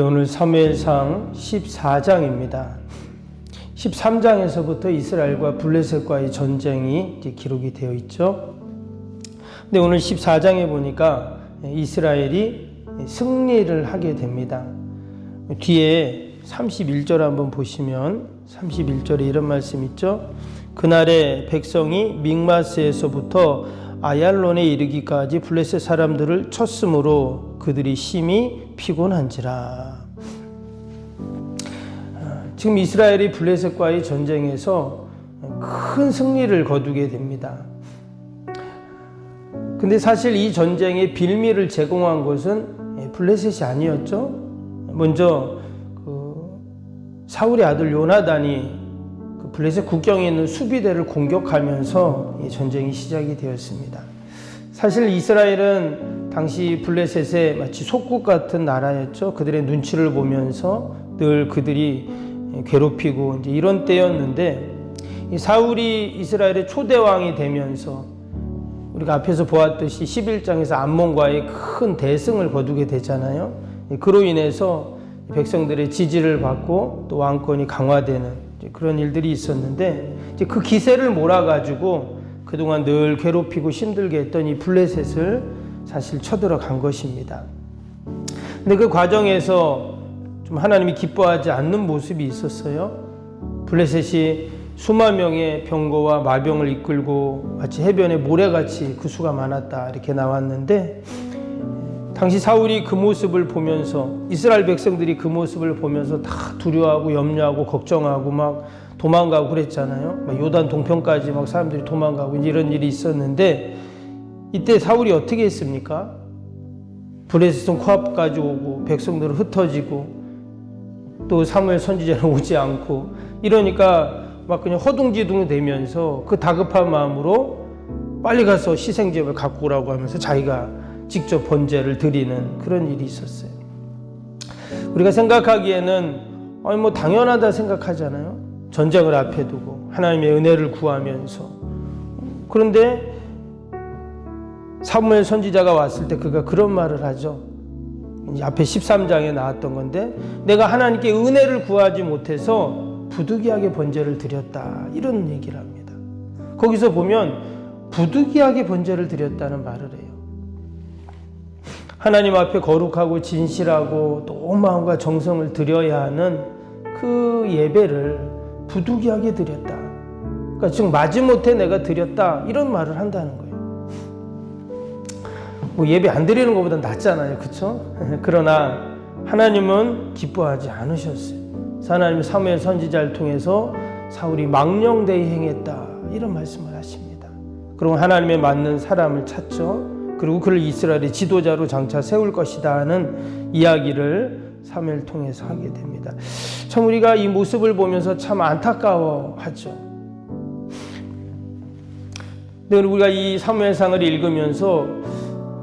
오늘 사무엘상 14장입니다. 13장에서부터 이스라엘과 블레셋과의 전쟁이 기록이 되어 있죠. 근데 오늘 14장에 보니까 이스라엘이 승리를 하게 됩니다. 뒤에 31절 한번 보시면 31절에 이런 말씀 있죠. 그날에 백성이 믹마스에서부터 아얄론에 이르기까지 블레셋 사람들을 쳤으므로 그들이 심히 피곤한지라. 지금 이스라엘이 블레셋과의 전쟁에서 큰 승리를 거두게 됩니다. 근데 사실 이 전쟁의 빌미를 제공한 것은 블레셋이 아니었죠. 먼저 사울의 아들 요나단이 블레셋 국경에 있는 수비대를 공격하면서 이 전쟁이 시작이 되었습니다. 사실 이스라엘은 당시 블레셋의 마치 속국 같은 나라였죠. 그들의 눈치를 보면서 늘 그들이 괴롭히고 이제 이런 때였는데, 이 사울이 이스라엘의 초대왕이 되면서 우리가 앞에서 보았듯이 11장에서 암몬과의 큰 대승을 거두게 되잖아요. 그로 인해서 백성들의 지지를 받고 또 왕권이 강화되는 그런 일들이 있었는데, 이제 그 기세를 몰아가지고 그동안 늘 괴롭히고 힘들게 했던 이 블레셋을 사실 쳐들어간 것입니다. 근데 그 과정에서 좀 하나님이 기뻐하지 않는 모습이 있었어요. 블레셋이 수만 명의 병거와 마병을 이끌고 마치 해변에 모래같이 그 수가 많았다 이렇게 나왔는데, 당시 사울이 그 모습을 보면서, 이스라엘 백성들이 그 모습을 보면서 다 두려워하고 염려하고 걱정하고 막 도망가고 그랬잖아요. 막 요단 동편까지 막 사람들이 도망가고 이런 일이 있었는데, 이때 사울이 어떻게 했습니까? 블레셋은 코앞까지 오고 백성들은 흩어지고 또 사무엘 선지자는 오지 않고 이러니까 막 그냥 허둥지둥 되면서 그 다급한 마음으로 빨리 가서 희생제물 갖고 오라고 하면서 자기가 직접 번제를 드리는 그런 일이 있었어요. 우리가 생각하기에는 뭐 당연하다 생각하잖아요. 전쟁을 앞에 두고 하나님의 은혜를 구하면서. 그런데 사무엘 선지자가 왔을 때 그가 그런 말을 하죠. 이제 앞에 13장에 나왔던 건데, 내가 하나님께 은혜를 구하지 못해서 부득이하게 번제를 드렸다, 이런 얘기를 합니다. 거기서 보면 부득이하게 번제를 드렸다는 말을 해요. 하나님 앞에 거룩하고 진실하고 또 온 마음과 정성을 드려야 하는 그 예배를 부득이하게 드렸다. 그러니까 지금 마지못해 내가 드렸다, 이런 말을 한다는 거예요. 뭐 예배 안 드리는 것보다 낫잖아요, 그렇죠? 그러나 하나님은 기뻐하지 않으셨어요. 하나님은 사무엘 선지자를 통해서 사울이 망령되이 행했다, 이런 말씀을 하십니다. 그리고 하나님에 맞는 사람을 찾죠. 그리고 그를 이스라엘의 지도자로 장차 세울 것이다 하는 이야기를 사무엘을 통해서 하게 됩니다. 참 우리가 이 모습을 보면서 참 안타까워하죠. 근데 우리가 이 사무엘상을 읽으면서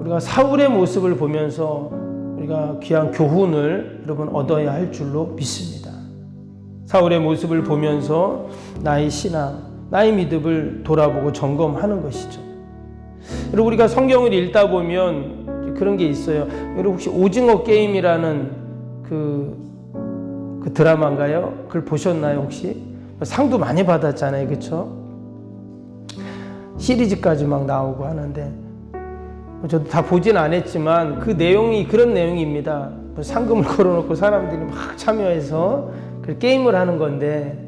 우리가 사울의 모습을 보면서 우리가 귀한 교훈을 여러분 얻어야 할 줄로 믿습니다. 사울의 모습을 보면서 나의 신앙, 나의 믿음을 돌아보고 점검하는 것이죠. 여러분, 우리가 성경을 읽다 보면 그런 게 있어요. 여러분 혹시 오징어 게임이라는 그 드라마인가요? 그걸 보셨나요 혹시? 상도 많이 받았잖아요, 그렇죠? 시리즈까지 막 나오고 하는데, 저도 다 보진 않았지만 그 내용이 그런 내용입니다. 상금을 걸어놓고 사람들이 막 참여해서 그 게임을 하는 건데,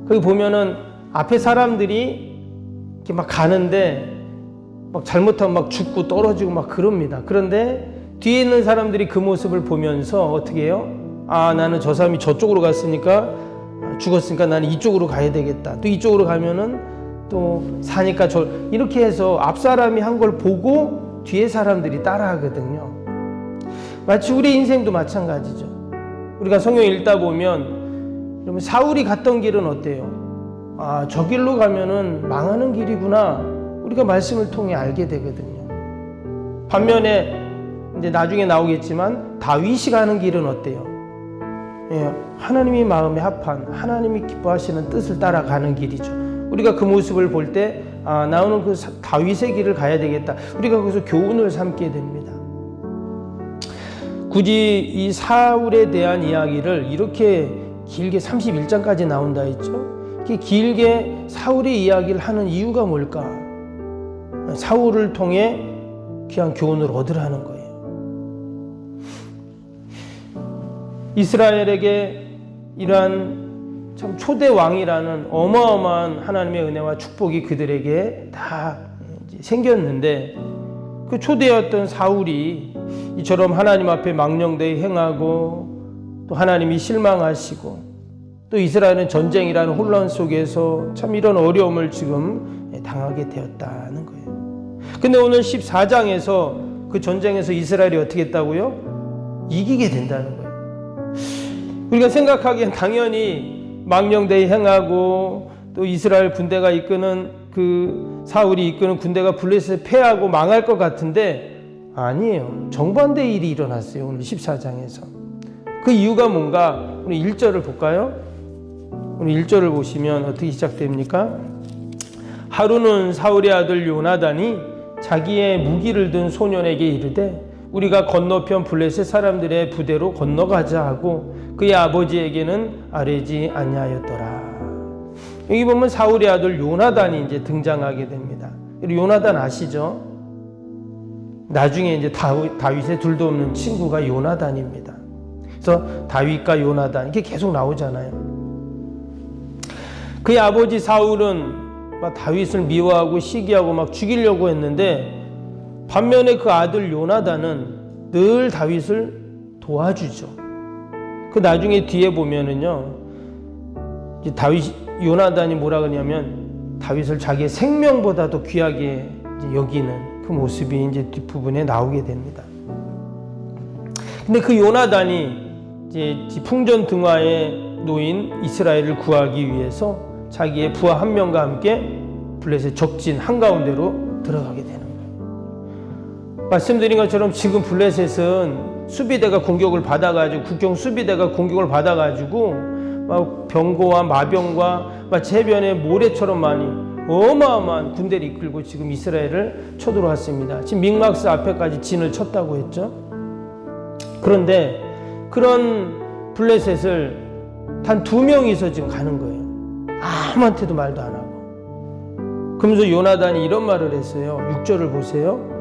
거기 보면은 앞에 사람들이 이렇게 막 가는데 막 잘못하면 막 죽고 떨어지고 막 그럽니다. 그런데 뒤에 있는 사람들이 그 모습을 보면서 어떻게 해요? 아, 나는 저 사람이 저쪽으로 갔으니까, 죽었으니까 나는 이쪽으로 가야 되겠다. 또 이쪽으로 가면은 또 사니까 이렇게 해서 앞 사람이 한 걸 보고 뒤에 사람들이 따라하거든요. 마치 우리 인생도 마찬가지죠. 우리가 성경 읽다 보면 여러분, 사울이 갔던 길은 어때요? 아, 저 길로 가면은 망하는 길이구나, 우리가 말씀을 통해 알게 되거든요. 반면에 이제 나중에 나오겠지만 다윗이 가는 길은 어때요? 예, 하나님이 마음에 합한, 하나님이 기뻐하시는 뜻을 따라가는 길이죠. 우리가 그 모습을 볼 때, 아, 나는 그 다윗의 길을 가야 되겠다. 우리가 거기서 교훈을 삼게 됩니다. 굳이 이 사울에 대한 이야기를 이렇게 길게 31장까지 나온다 했죠. 이렇게 길게 사울의 이야기를 하는 이유가 뭘까? 사울을 통해 귀한 교훈을 얻으라는 거예요. 이스라엘에게 이러한 참 초대 왕이라는 어마어마한 하나님의 은혜와 축복이 그들에게 다 생겼는데, 그 초대였던 사울이 이처럼 하나님 앞에 망령되이 행하고 또 하나님이 실망하시고 또 이스라엘은 전쟁이라는 혼란 속에서 참 이런 어려움을 지금 당하게 되었다는 거예요. 근데 오늘 14장에서 그 전쟁에서 이스라엘이 어떻게 했다고요? 이기게 된다는 거예요. 우리가 생각하기엔 당연히 망령되이 행하고 또 이스라엘 군대가 이끄는 그 사울이 이끄는 군대가 블레셋에 패하고 망할 것 같은데 아니에요. 정반대의 일이 일어났어요. 오늘 14장에서. 그 이유가 뭔가 우리 1절을 볼까요? 오늘 1절을 보시면 어떻게 시작됩니까? 하루는 사울의 아들 요나단이 자기의 무기를 든 소년에게 이르되 우리가 건너편 블레셋 사람들의 부대로 건너가자 하고 그의 아버지에게는 아뢰지 아니하였더라. 여기 보면 사울의 아들 요나단이 이제 등장하게 됩니다. 요나단 아시죠? 나중에 이제 다윗의 둘도 없는 친구가 요나단입니다. 그래서 다윗과 요나단 이렇게 계속 나오잖아요. 그의 아버지 사울은 막 다윗을 미워하고 시기하고 막 죽이려고 했는데 반면에 그 아들 요나단은 늘 다윗을 도와주죠. 그 나중에 뒤에 보면은요, 요나단이 뭐라 그러냐면 다윗을 자기의 생명보다도 귀하게 여기는 그 모습이 이제 뒷부분에 나오게 됩니다. 근데 그 요나단이 이제 풍전등화에 놓인 이스라엘을 구하기 위해서 자기의 부하 한 명과 함께 블레셋 적진 한가운데로 들어가게 되는 거예요. 말씀드린 것처럼 지금 블레셋은 수비대가 공격을 받아가지고 국경 수비대가 공격을 받아가지고 막 병거와 마병과 마치 해변의 모래처럼 많이 어마어마한 군대를 이끌고 지금 이스라엘을 쳐들어왔습니다. 지금 믹막스 앞에까지 진을 쳤다고 했죠. 그런데 그런 블레셋을 단 2명이서 지금 가는 거예요. 아무한테도 말도 안 하고. 그러면서 요나단이 이런 말을 했어요. 6절을 보세요.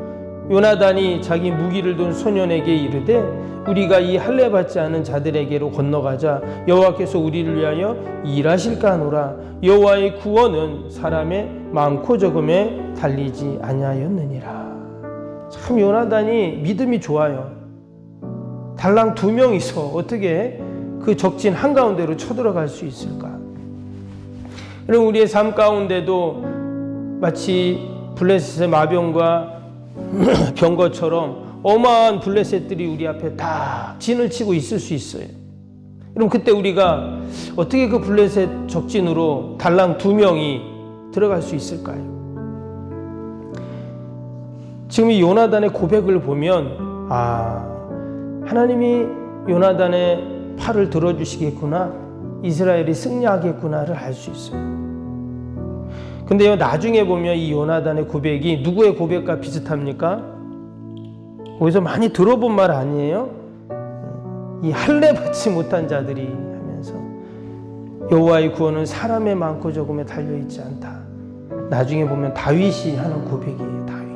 요나단이 자기 무기를 든 소년에게 이르되 우리가 이 할례 받지 않은 자들에게로 건너가자. 여호와께서 우리를 위하여 일하실까 하노라. 여호와의 구원은 사람의 많고 적음에 달리지 아니하였느니라. 참 요나단이 믿음이 좋아요. 달랑 2명이서 어떻게 그 적진 한가운데로 쳐들어갈 수 있을까? 그럼 우리의 삶 가운데도 마치 블레셋의 마병과 병거처럼 어마한 블레셋들이 우리 앞에 다 진을 치고 있을 수 있어요. 그럼 그때 우리가 어떻게 그 블레셋 적진으로 달랑 2명이 들어갈 수 있을까요? 지금 이 요나단의 고백을 보면 하나님이 요나단의 팔을 들어주시겠구나, 이스라엘이 승리하겠구나를 알 수 있어요. 근데요, 나중에 보면 이 요나단의 고백이 누구의 고백과 비슷합니까? 거기서 많이 들어본 말 아니에요? 이 할례 받지 못한 자들이 하면서 여호와의 구원은 사람의 많고 적음에 달려있지 않다. 나중에 보면 다윗이 하는 고백이에요. 다윗.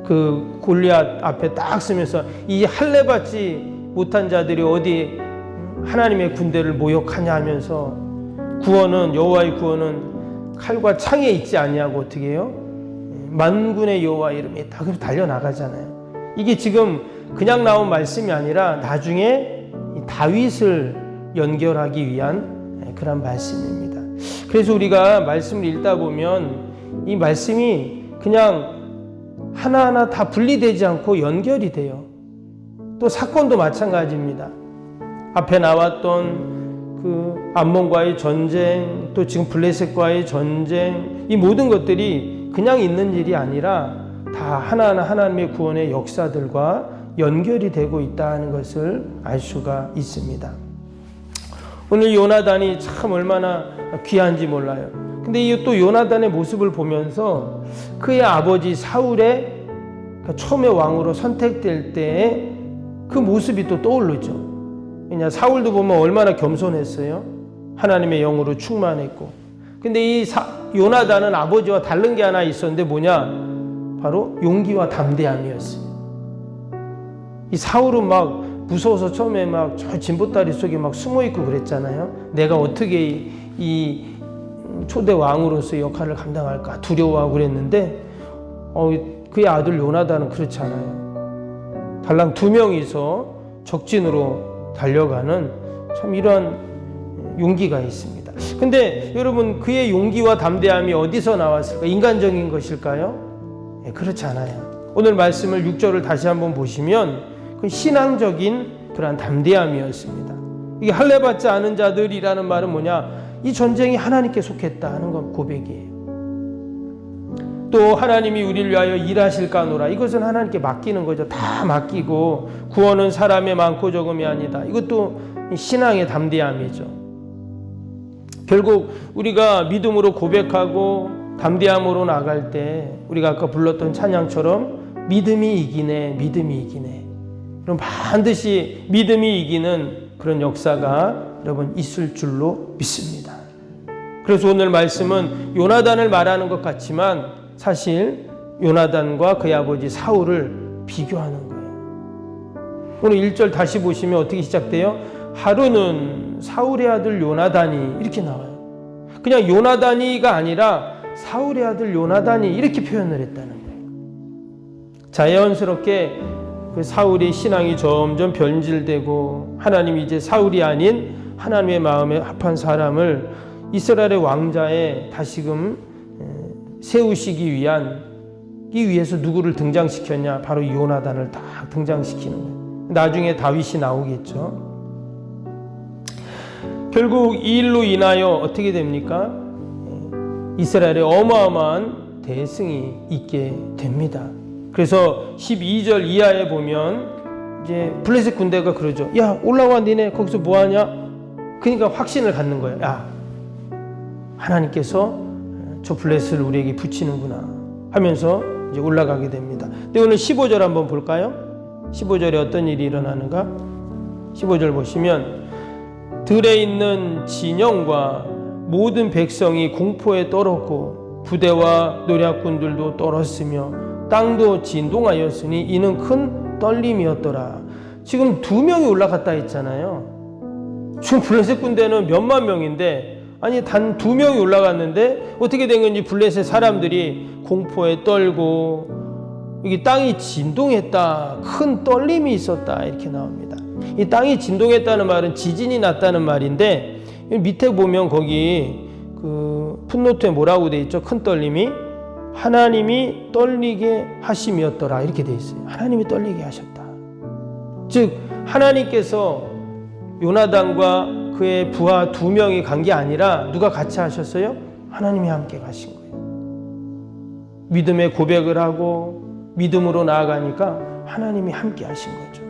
그 골리앗 앞에 딱 서면서 이 할례 받지 못한 자들이 어디 하나님의 군대를 모욕하냐 하면서 구원은, 여호와의 구원은 칼과 창에 있지 아니하고 어떻게 해요? 만군의 여호와 이름에 있다. 그래서 달려나가잖아요. 이게 지금 그냥 나온 말씀이 아니라 나중에 다윗을 연결하기 위한 그런 말씀입니다. 그래서 우리가 말씀을 읽다 보면 이 말씀이 그냥 하나하나 다 분리되지 않고 연결이 돼요. 또 사건도 마찬가지입니다. 앞에 나왔던 그 암몬과의 전쟁, 또 지금 블레셋과의 전쟁, 이 모든 것들이 그냥 있는 일이 아니라 다 하나하나 하나님의 구원의 역사들과 연결이 되고 있다는 것을 알 수가 있습니다. 오늘 요나단이 참 얼마나 귀한지 몰라요. 근데 이 또 요나단의 모습을 보면서 그의 아버지 사울의 처음에 왕으로 선택될 때에 그 모습이 또 떠오르죠. 그냥 사울도 보면 얼마나 겸손했어요. 하나님의 영으로 충만했고. 근데 이 요나단은 아버지와 다른 게 하나 있었는데 뭐냐? 바로 용기와 담대함이었어요. 이 사울은 막 무서워서 처음에 막 저 진보다리 속에 막 숨어 있고 그랬잖아요. 내가 어떻게 이 초대 왕으로서의 역할을 감당할까 두려워하고 그랬는데 그의 아들 요나단은 그렇지 않아요. 달랑 2명이서 적진으로 달려가는 참 이런 용기가 있습니다. 근데 여러분 그의 용기와 담대함이 어디서 나왔을까? 인간적인 것일까요? 네, 그렇지 않아요. 오늘 말씀을 6절을 다시 한번 보시면 그 신앙적인 그러한 담대함이었습니다. 이게 할례받지 않은 자들이라는 말은 뭐냐? 이 전쟁이 하나님께 속했다 하는 건 고백이에요. 또 하나님이 우리를 위하여 일하실까노라. 이것은 하나님께 맡기는 거죠. 다 맡기고 구원은 사람의 많고 적음이 아니다. 이것도 신앙의 담대함이죠. 결국 우리가 믿음으로 고백하고 담대함으로 나갈 때 우리가 아까 불렀던 찬양처럼 믿음이 이기네, 믿음이 이기네. 그럼 반드시 믿음이 이기는 그런 역사가 여러분 있을 줄로 믿습니다. 그래서 오늘 말씀은 요나단을 말하는 것 같지만 사실 요나단과 그의 아버지 사울을 비교하는 거예요. 오늘 1절 다시 보시면 어떻게 시작돼요? 하루는 사울의 아들 요나단이 이렇게 나와요. 그냥 요나단이가 아니라 사울의 아들 요나단이 이렇게 표현을 했다는 거예요. 자연스럽게 그 사울의 신앙이 점점 변질되고 하나님이 이제 사울이 아닌 하나님의 마음에 합한 사람을 이스라엘의 왕자에 다시금 세우시기 위해서 누구를 등장시켰냐? 바로 요나단을 딱 등장시키는 거예요. 나중에 다윗이 나오겠죠. 결국 이 일로 인하여 어떻게 됩니까? 이스라엘에 어마어마한 대승이 있게 됩니다. 그래서 12절 이하에 보면 이제 블레셋 군대가 그러죠. 야, 올라와, 니네 거기서 뭐 하냐? 그러니까 확신을 갖는 거예요. 야, 하나님께서 저 블레셋을 우리에게 붙이는구나 하면서 이제 올라가게 됩니다. 근데 오늘 15절 한번 볼까요? 15절에 어떤 일이 일어나는가? 15절 보시면 들에 있는 진영과 모든 백성이 공포에 떨었고 부대와 노략군들도 떨었으며 땅도 진동하였으니 이는 큰 떨림이었더라. 지금 2명이 올라갔다 했잖아요. 지금 블레셋 군대는 몇만 명인데 아니 단 2명이 올라갔는데 어떻게 된 건지 블레셋 사람들이 공포에 떨고 여기 땅이 진동했다. 큰 떨림이 있었다. 이렇게 나옵니다. 이 땅이 진동했다는 말은 지진이 났다는 말인데 밑에 보면 거기 그 풋노트에 뭐라고 돼 있죠? 큰 떨림이 하나님이 떨리게 하심이었더라. 이렇게 돼 있어요. 하나님이 떨리게 하셨다. 즉 하나님께서 요나단과 그의 부하 2명이 간 게 아니라 누가 같이 하셨어요? 하나님이 함께 가신 거예요. 믿음의 고백을 하고 믿음으로 나아가니까 하나님이 함께 하신 거죠.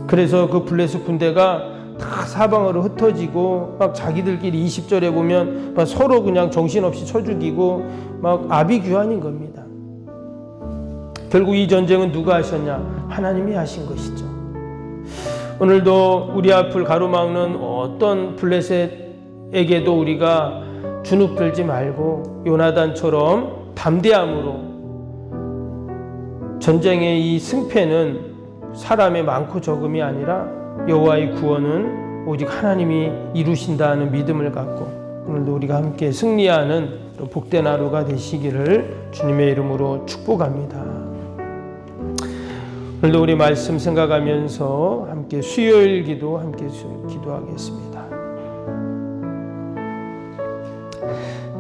그래서 그 블레셋 군대가 다 사방으로 흩어지고 막 자기들끼리 20절에 보면 막 서로 그냥 정신없이 쳐 죽이고 막 아비규환인 겁니다. 결국 이 전쟁은 누가 하셨냐? 하나님이 하신 것이죠. 오늘도 우리 앞을 가로막는 어떤 블레셋에게도 우리가 주눅 들지 말고 요나단처럼 담대함으로 전쟁의 이 승패는 사람의 많고 적음이 아니라 여호와의 구원은 오직 하나님이 이루신다는 믿음을 갖고 오늘도 우리가 함께 승리하는 복된 하루가 되시기를 주님의 이름으로 축복합니다. 오늘도 우리 말씀 생각하면서 함께 수요일 기도 함께 기도하겠습니다.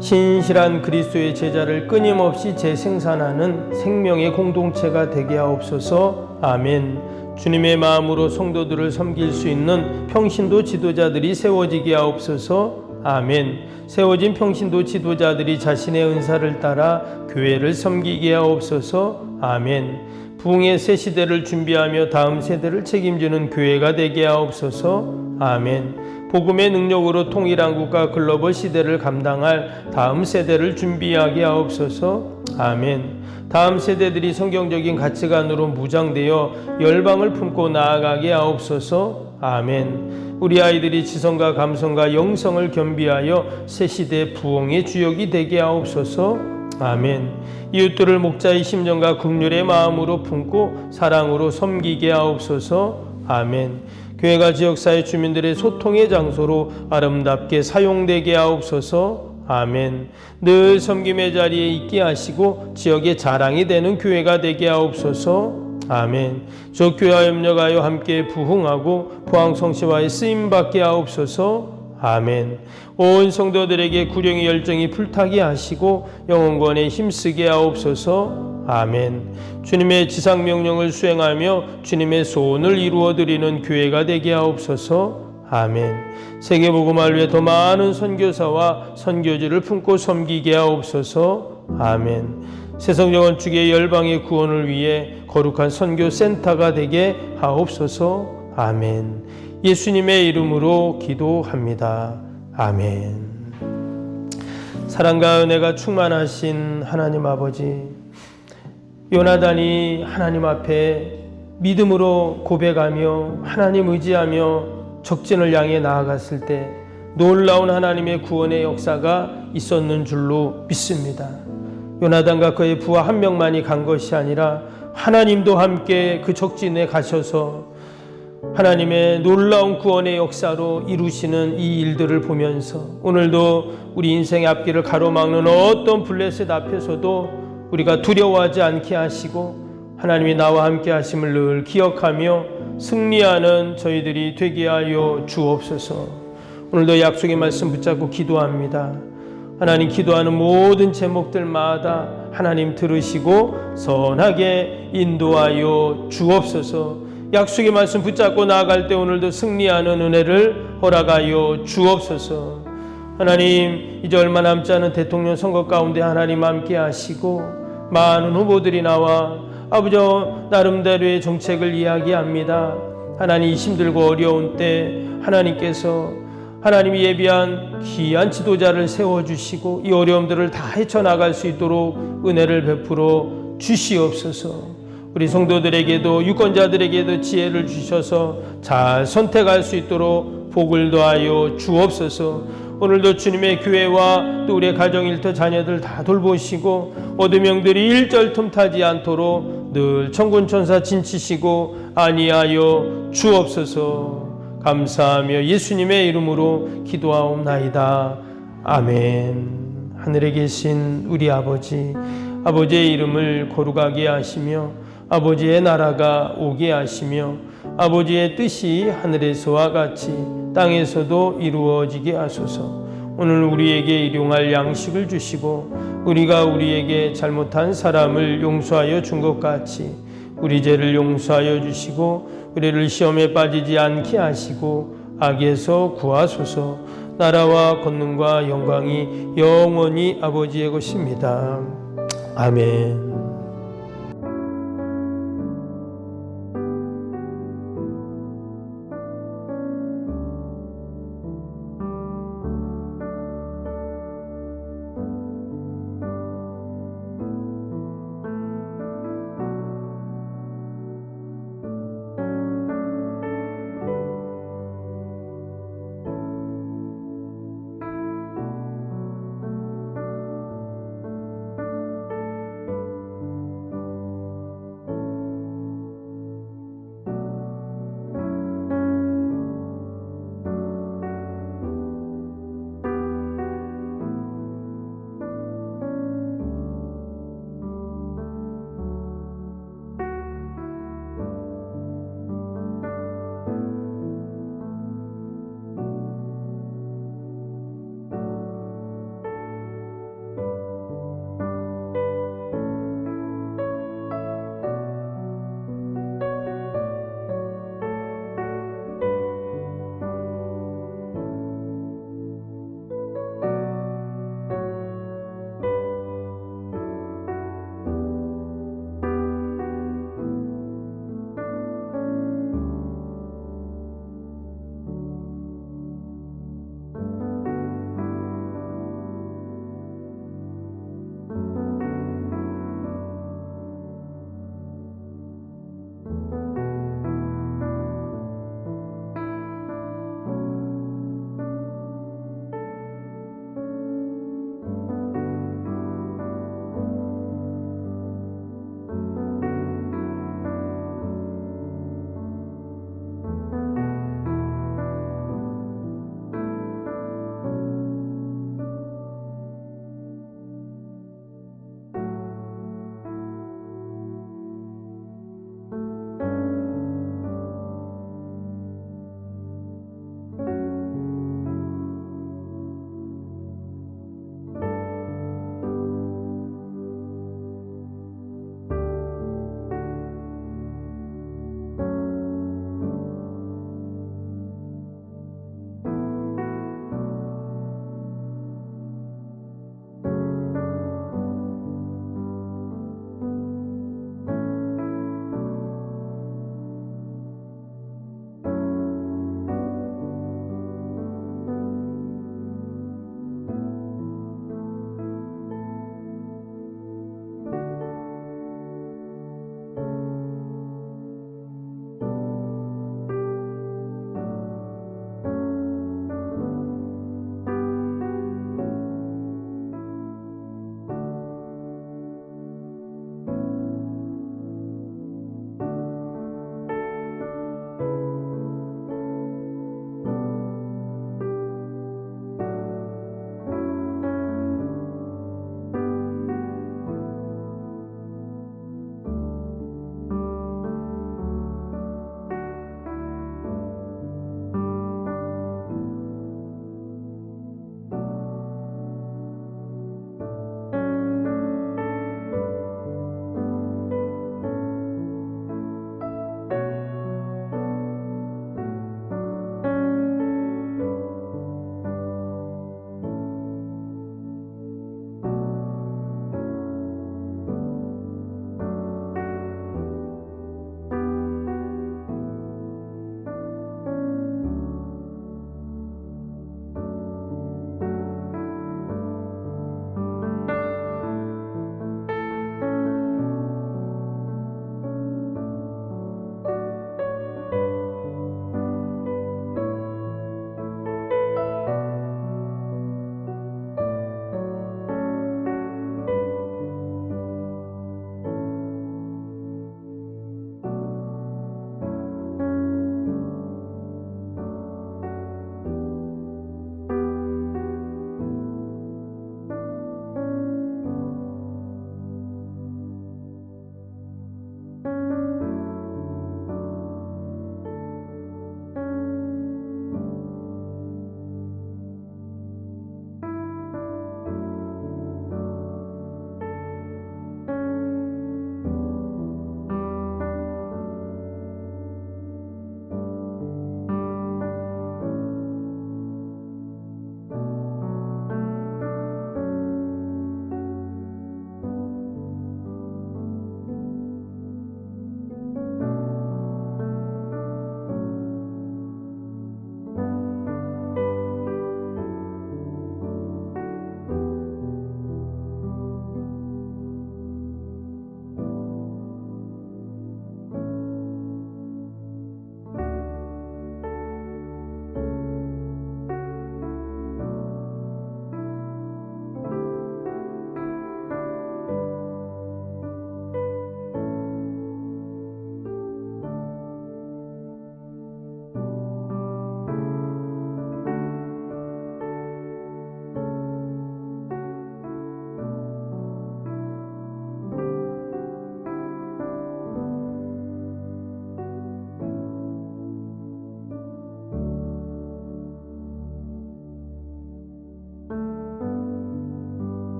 신실한 그리스도의 제자를 끊임없이 재생산하는 생명의 공동체가 되게 하옵소서. 아멘. 주님의 마음으로 성도들을 섬길 수 있는 평신도 지도자들이 세워지게 하옵소서. 아멘. 세워진 평신도 지도자들이 자신의 은사를 따라 교회를 섬기게 하옵소서. 아멘. 부흥의 새 시대를 준비하며 다음 세대를 책임지는 교회가 되게 하옵소서. 아멘. 복음의 능력으로 통일한 국가 글로벌 시대를 감당할 다음 세대를 준비하게 하옵소서. 아멘. 다음 세대들이 성경적인 가치관으로 무장되어 열방을 품고 나아가게 하옵소서. 아멘. 우리 아이들이 지성과 감성과 영성을 겸비하여 새 시대 부흥의 주역이 되게 하옵소서. 아멘. 이웃들을 목자의 심정과 긍휼의 마음으로 품고 사랑으로 섬기게 하옵소서. 아멘. 교회가 지역사회 주민들의 소통의 장소로 아름답게 사용되게 하옵소서. 아멘. 늘 섬김의 자리에 있게 하시고 지역의 자랑이 되는 교회가 되게 하옵소서. 아멘. 저 교회와 협력하여 함께 부흥하고 포항성시와의 쓰임받게 하옵소서. 아멘. 온 성도들에게 구령의 열정이 불타게 하시고 영혼권에 힘쓰게 하옵소서. 아멘. 주님의 지상명령을 수행하며 주님의 소원을 이루어드리는 교회가 되게 하옵소서. 아멘. 세계복음을 위해 더 많은 선교사와 선교지를 품고 섬기게 하옵소서. 아멘. 세성적 건축의 열방의 구원을 위해 거룩한 선교센터가 되게 하옵소서. 아멘. 예수님의 이름으로 기도합니다. 아멘. 사랑과 은혜가 충만하신 하나님 아버지, 요나단이 하나님 앞에 믿음으로 고백하며 하나님 의지하며 적진을 향해 나아갔을 때 놀라운 하나님의 구원의 역사가 있었는 줄로 믿습니다. 요나단과 그의 부하 한 명만이 간 것이 아니라 하나님도 함께 그 적진에 가셔서 하나님의 놀라운 구원의 역사로 이루시는 이 일들을 보면서 오늘도 우리 인생의 앞길을 가로막는 어떤 블레셋 앞에서도 우리가 두려워하지 않게 하시고 하나님이 나와 함께 하심을 늘 기억하며 승리하는 저희들이 되게 하여 주옵소서. 오늘도 약속의 말씀 붙잡고 기도합니다. 하나님, 기도하는 모든 제목들마다 하나님 들으시고 선하게 인도하여 주옵소서. 약속의 말씀 붙잡고 나아갈 때 오늘도 승리하는 은혜를 허락하여 주옵소서. 하나님, 이제 얼마 남지 않은 대통령 선거 가운데 하나님 함께 하시고 많은 후보들이 나와 아버지 나름대로의 정책을 이야기합니다. 하나님, 이 힘들고 어려운 때 하나님께서 하나님이 예비한 귀한 지도자를 세워주시고 이 어려움들을 다 헤쳐나갈 수 있도록 은혜를 베풀어 주시옵소서. 우리 성도들에게도 유권자들에게도 지혜를 주셔서 잘 선택할 수 있도록 복을 더하여 주옵소서. 오늘도 주님의 교회와 또 우리의 가정, 일터, 자녀들 다 돌보시고 어둠 영들이 일절 틈타지 않도록 늘 천군천사 진치시고 안위하여 주옵소서. 감사하며 예수님의 이름으로 기도하옵나이다. 아멘. 하늘에 계신 우리 아버지, 아버지의 이름을 거룩하게 하시며 아버지의 나라가 오게 하시며 아버지의 뜻이 하늘에서와 같이 땅에서도 이루어지게 하소서. 오늘 우리에게 일용할 양식을 주시고 우리가 우리에게 잘못한 사람을 용서하여 준 것 같이 우리 죄를 용서하여 주시고 우리를 시험에 빠지지 않게 하시고 악에서 구하소서. 나라와 권능과 영광이 영원히 아버지의 것입니다. 아멘.